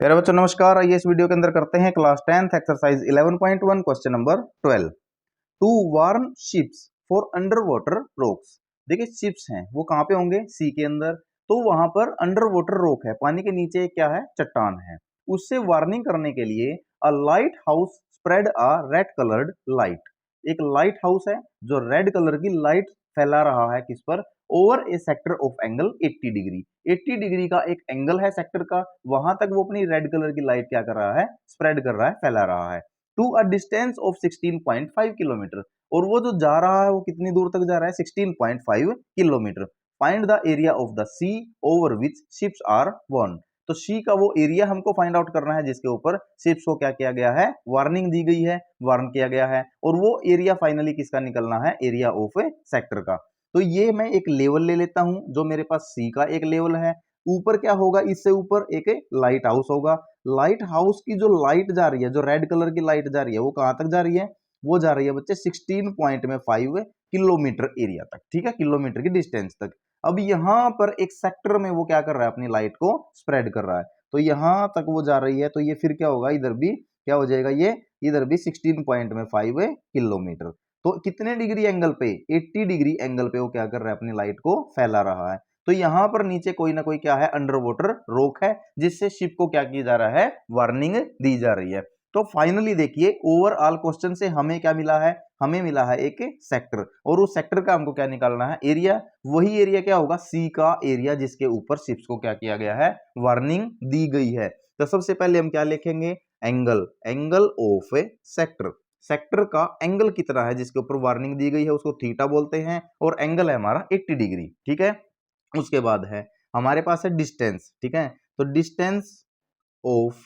प्यारे बच्चों नमस्कार। आइए इस वीडियो के अंदर करते हैं class 10th exercise 11.1 question number 12। To warn ships for underwater rocks. देखिए शिप्स हैं वो कहाँ पे होंगे, सी के अंदर, तो वहां पर अंडर वाटर रोक है, पानी के नीचे क्या है, चट्टान है। उससे वार्निंग करने के लिए a lighthouse spread a red coloured light. एक लाइट हाउस है जो रेड कलर की लाइट फैला रहा है किस पर, over A sector of angle 80 degree. 80 degree का एक एंगल है सेक्टर का, वहां तक वो अपनी रेड कलर की लाइट क्या कर रहा है, स्प्रेड कर रहा है, फैला रहा है to a distance of 16.5 kilometre. और वो जो जा रहा है वो कितनी दूर तक जा रहा है, 16.5 kilometre. Find the area of the sea over which ships are warn. तो सी का वो एरिया हमको फाइंड आउट करना है जिसके ऊपर शिप्स को क्या किया गया है, वार्निंग दी गई है, वार्न किया गया है। और वो एरिया फाइनली किसका निकलना है, एरिया ऑफ ए सेक्टर का। तो ये मैं एक लेवल ले लेता हूं, जो मेरे पास सी का एक लेवल है। ऊपर क्या होगा, इससे ऊपर एक लाइट हाउस होगा। लाइट हाउस की जो लाइट जा रही है, जो रेड कलर की लाइट जा रही है, वो कहां तक जा रही है, वो जा रही है बच्चे 16.5 किलोमीटर एरिया तक। ठीक है, किलोमीटर की डिस्टेंस तक। अब यहां पर एक सेक्टर में वो क्या कर रहा है, अपनी लाइट को स्प्रेड कर रहा है। तो यहां तक वो जा रही है, तो ये फिर क्या होगा, इधर भी क्या हो जाएगा, ये इधर भी 16.5 किलोमीटर। तो कितने डिग्री एंगल पे, 80 डिग्री एंगल पे वो क्या कर रहा है, अपनी लाइट को फैला रहा है। तो यहां पर नीचे कोई ना कोई क्या है, अंडर वाटर रोक है, जिससे शिप को क्या किया जा रहा है, वार्निंग दी जा रही है। तो फाइनली देखिए ओवरऑल क्वेश्चन से हमें क्या मिला है, हमें मिला है एक सेक्टर, और उस सेक्टर का हमको क्या निकालना है, एरिया। वही एरिया क्या होगा, सी का एरिया, जिसके ऊपर शिप्स को क्या किया गया है, वार्निंग दी गई है। तो सबसे पहले हम क्या लिखेंगे, angle, angle of A sector. Sector का एंगल कितना है जिसके ऊपर वार्निंग दी गई है, उसको थीटा बोलते हैं, और एंगल है हमारा 80 डिग्री। ठीक है, उसके बाद है हमारे पास है डिस्टेंस। ठीक है, तो डिस्टेंस ऑफ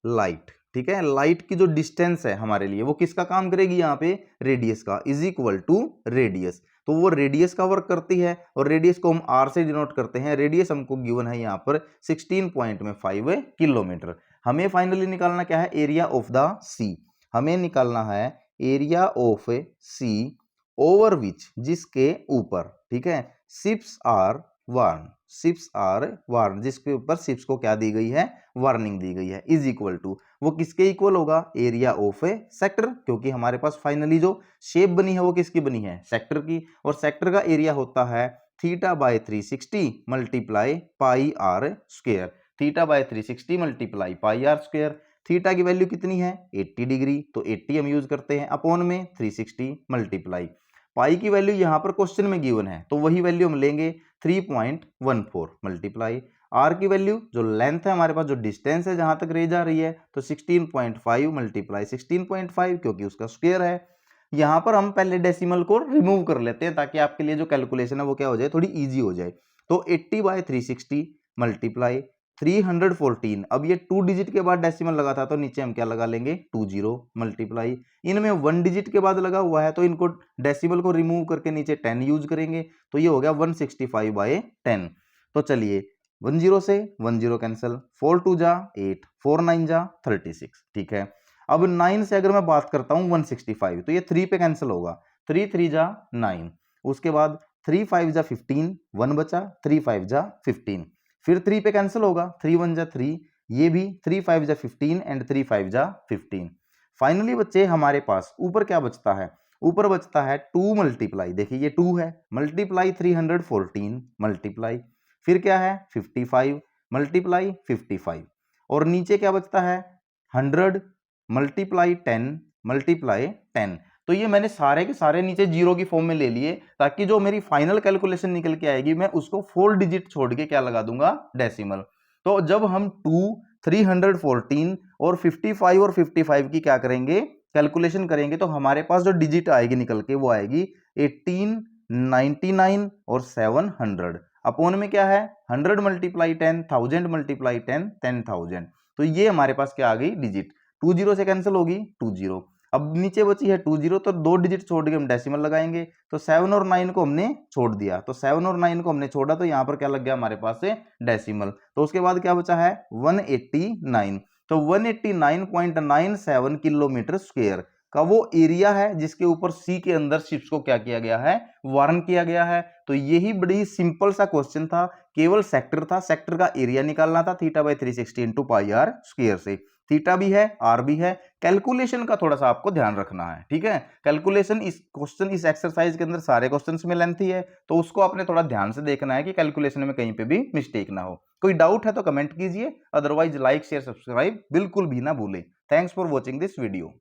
लाइट। ठीक है, लाइट की जो डिस्टेंस है हमारे लिए, वो किसका काम करेगी, यहाँ पे रेडियस का, इज इक्वल टू रेडियस। तो वो रेडियस का वर्क करती है, और रेडियस को हम आर से डिनोट करते हैं। रेडियस हमको गिवन है यहाँ पर 16.5 किलोमीटर। हमें फाइनली निकालना क्या है, एरिया ऑफ द सी। हमें निकालना है area of sea over which, जिसके ऊपर, ठीक है, ships are warn, ships are warn, जिसके ऊपर शिप्स को क्या दी गई है, वार्निंग दी गई है, इज इक्वल टू, वो किसके इक्वल होगा, एरिया ऑफ ए सेक्टर। क्योंकि हमारे पास फाइनली जो शेप बनी है वो किसकी बनी है, सेक्टर की, और सेक्टर का एरिया होता है theta by 360 multiply pi r square. Theta by 360 multiply pi r square. थीटा की वैल्यू कितनी है, 80 डिग्री, तो 80 हम यूज करते हैं, अपॉन में 360 मल्टीप्लाई। पाई की वैल्यू यहां पर क्वेश्चन में गिवन है, तो वही वैल्यू हम लेंगे 3.14 मल्टीप्लाई आर की वैल्यू, जो लेंथ है हमारे पास, जो डिस्टेंस है जहां तक रे जा रही है, तो 16.5 मल्टीप्लाई 16.5, क्योंकि उसका स्क्वायर है। यहां पर हम पहले डेसिमल को रिमूव कर लेते हैं, ताकि आपके लिए जो कैलकुलेशन है वो क्या हो जाए, थोड़ी इजी हो जाए। तो 80 बाय 360 मल्टीप्लाई 314। अब ये 2 डिजिट के बाद डेसिमल लगा था, तो नीचे हम क्या लगा लेंगे, 20 मल्टीप्लाई, इनमें 1 डिजिट के बाद लगा हुआ है, तो इनको डेसिमल को रिमूव करके नीचे 10 यूज करेंगे, तो ये हो गया 165 बाय 10। तो चलिए 10 से 10 कैंसिल, 4 2 जा 8, 4 9 जा 36। ठीक है, अब 9 से अगर मैं बात करता हूं 165, तो ये 3 पे कैंसिल होगा, 3 3 जा 9, उसके बाद 3 5 जा 15, 1 बचा, 3 5 जा 15, फिर 3 पे कैंसिल होगा, 3 1 जा 3, ये भी 3 5 जा 15 एंड 3 5 जा 15। फाइनली बच्चे हमारे पास ऊपर क्या बचता है, ऊपर बचता है 2 मल्टीप्लाई, देखिए ये 2 है, मल्टीप्लाई 314 मल्टीप्लाई, फिर क्या है 55 मल्टीप्लाई 55, और नीचे क्या बचता है 100 मल्टीप्लाई 10 मल्टीप्लाई 10। तो ये मैंने सारे के सारे नीचे जीरो की फॉर्म में ले लिए, ताकि जो मेरी फाइनल कैलकुलेशन निकल के आएगी, मैं उसको 4 डिजिट छोड़ के क्या लगा दूंगा, डेसिमल। तो जब हम 2 314 और 55 और 55 की क्या करेंगे, कैलकुलेशन करेंगे, तो हमारे पास जो डिजिट आएगी निकल के, वो आएगी 18 99 और 700। अपोन में क्या है 100 मल्टीप्लाई 10, 1000 मल्टीप्लाई 10, 10,000। तो ये हमारे पास क्या आ गई डिजिट, 20 से कैंसिल होगी 20। अब नीचे बची है 20, तो 2 डिजिट छोड़ के हम डेसिमल लगाएंगे, तो 7 और 9 को हमने छोड़ दिया, तो 7 और 9 को हमने छोड़ा, तो यहाँ पर क्या लग गया हमारे पास से डेसिमल। तो उसके बाद क्या बचा है 189, तो 189.97 किलोमीटर स्क्वायर का वो एरिया है, जिसके ऊपर सी के अंदर शिप्स को क्या किया गया है, वार्न किया गया है। तो यही बड़ी सिंपल सा क्वेश्चन था केवल सेक्टर था, सेक्टर का एरिया निकालना था theta by 360 into pi r square से। थीटा भी है, आर भी है, कैलकुलेशन का थोड़ा सा आपको ध्यान रखना है, ठीक है। कैलकुलेशन इस क्वेश्चन, इस एक्सरसाइज के अंदर सारे क्वेश्चंस में लेंथी है, तो उसको आपने थोड़ा ध्यान से देखना है कि कैलकुलेशन में कहीं पे भी मिस्टेक ना हो। कोई डाउट है तो कमेंट कीजिए, अदरवाइज लाइक शेयर सब्सक्राइब बिल्कुल भी ना भूलें। Thanks for watching this video.